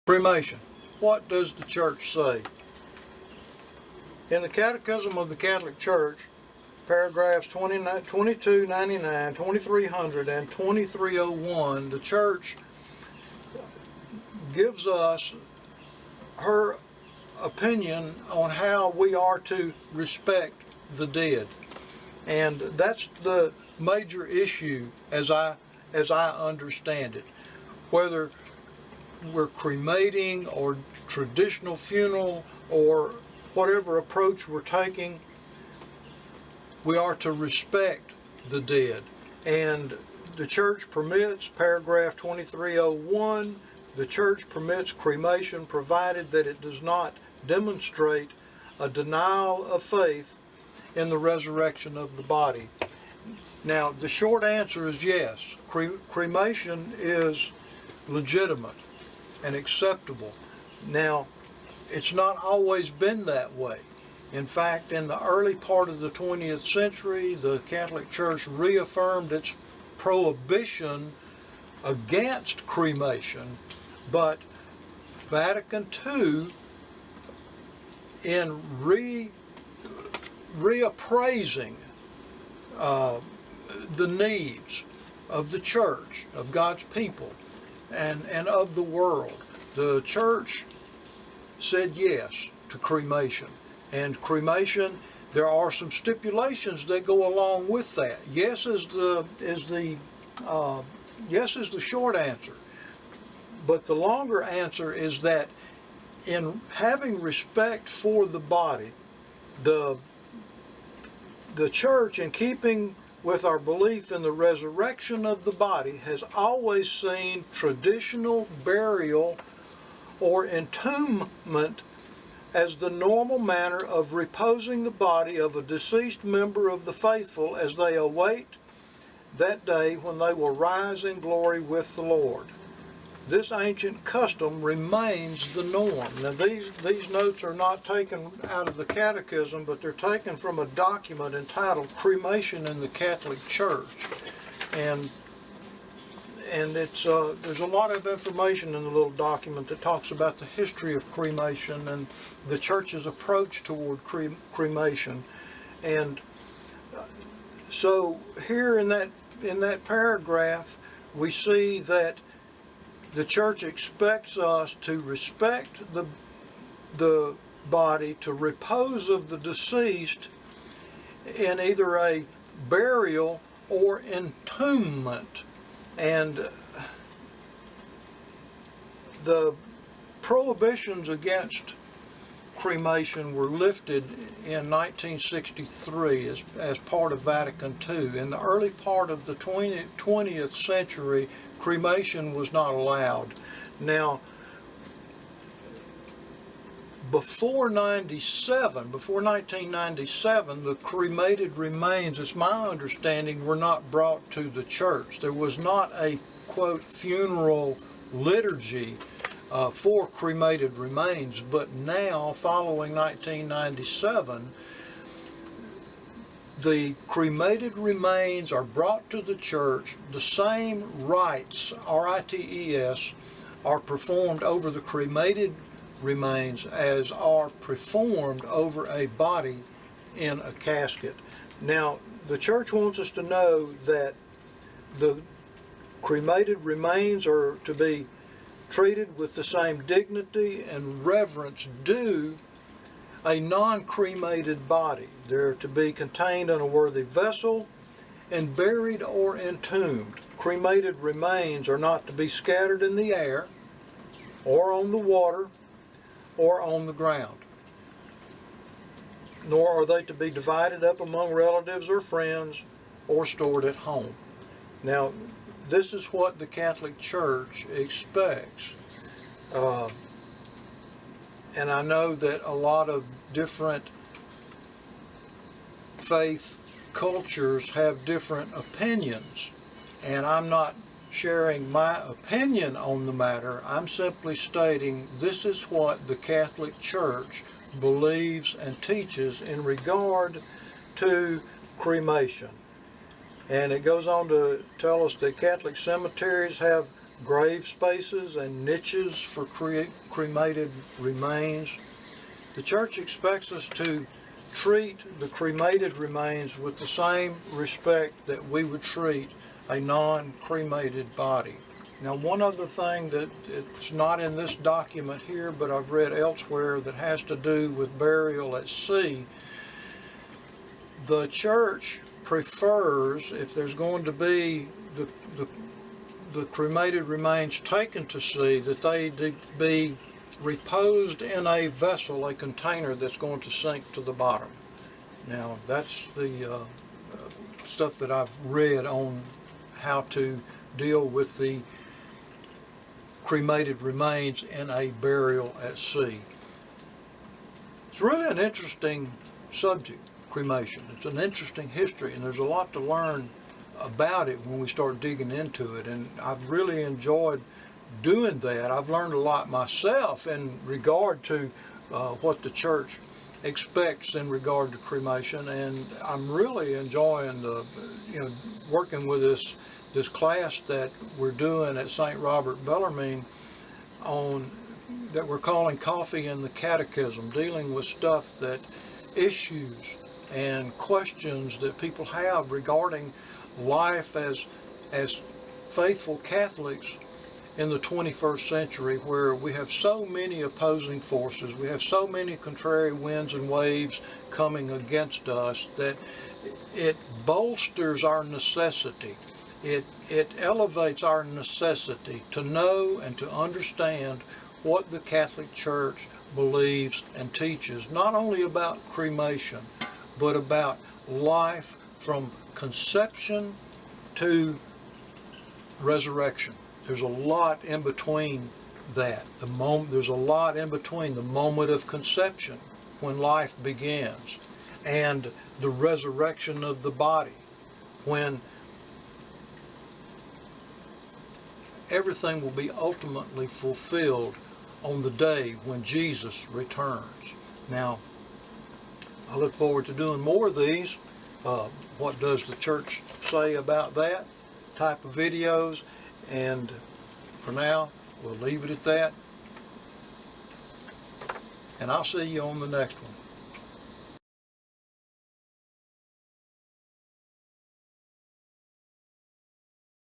Cremation. What does the Church say? In the Catechism of the Catholic Church, paragraphs 2299, 2300, and 2301, the Church gives us her opinion on how we are to respect the dead. And that's the major issue as I understand it. Whether we're cremating or traditional funeral or whatever approach we're taking, we are to respect the dead. And the Church permits, paragraph 2301, the Church permits cremation provided that it does not demonstrate a denial of faith in the resurrection of the body. Now, the short answer is yes. Cremation is legitimate and acceptable. Now, it's not always been that way. In fact, in the early part of the 20th century, the Catholic Church reaffirmed its prohibition against cremation, but Vatican II, in reappraising the needs of the Church, of God's people, and of the world, the Church said yes to cremation. And cremation, there are some stipulations that go along with that. Yes is the short answer, but the longer answer is that in having respect for the body, the Church, in keeping with our belief in the resurrection of the body, has always seen traditional burial or entombment as the normal manner of reposing the body of a deceased member of the faithful as they await that day when they will rise in glory with the Lord. This ancient custom remains the norm. Now these notes are not taken out of the Catechism, but they're taken from a document entitled Cremation in the Catholic Church. And it's there's a lot of information in the little document that talks about the history of cremation and the Church's approach toward cremation. And so here in that paragraph, we see that the Church expects us to respect the body, to repose of the deceased in either a burial or entombment. And the prohibitions against cremation were lifted in 1963 as part of Vatican II. In the early part of the 20th century, cremation was not allowed. Now, before 1997, the cremated remains, it's my understanding, were not brought to the church. There was not a, quote, funeral liturgy for cremated remains, but now, following 1997, the cremated remains are brought to the church. The same rites, R-I-T-E-S, are performed over the cremated remains as are performed over a body in a casket. Now, the Church wants us to know that the cremated remains are to be treated with the same dignity and reverence due a non-cremated body. They're to be contained in a worthy vessel and buried or entombed. Cremated remains are not to be scattered in the air or on the water or on the ground, nor are they to be divided up among relatives or friends or stored at home. Now, this is what the Catholic Church expects. And I know that a lot of different faith cultures have different opinions, and I'm not sharing my opinion on the matter. I'm simply stating this is what the Catholic Church believes and teaches in regard to cremation. And it goes on to tell us that Catholic cemeteries have grave spaces and niches for cremated remains. The Church expects us to treat the cremated remains with the same respect that we would treat a non-cremated body. Now, one other thing that it's not in this document here, but I've read elsewhere, that has to do with burial at sea. The Church prefers, if there's going to be the cremated remains taken to sea, that they be reposed in a vessel, a container that's going to sink to the bottom. Now, that's the stuff that I've read on how to deal with the cremated remains in a burial at sea. It's really an interesting subject, cremation. It's an interesting history, and there's a lot to learn about it when we start digging into it, and I've really enjoyed doing that. I've learned a lot myself in regard to what the Church expects in regard to cremation, and I'm really enjoying working with this class that we're doing at St. Robert Bellarmine on that we're calling Coffee and the Catechism, dealing with stuff that issues and questions that people have regarding life as faithful Catholics in the 21st century, where we have so many opposing forces, we have so many contrary winds and waves coming against us, that it bolsters our necessity. It elevates our necessity to know and to understand what the Catholic Church believes and teaches, not only about cremation, but about life from conception to resurrection. There's a lot in between that. There's a lot in between the moment of conception, when life begins, and the resurrection of the body, when everything will be ultimately fulfilled on the day when Jesus returns. Now, I look forward to doing more of these. What does the Church say about that type of videos? And for now, we'll leave it at that. And I'll see you on the next one.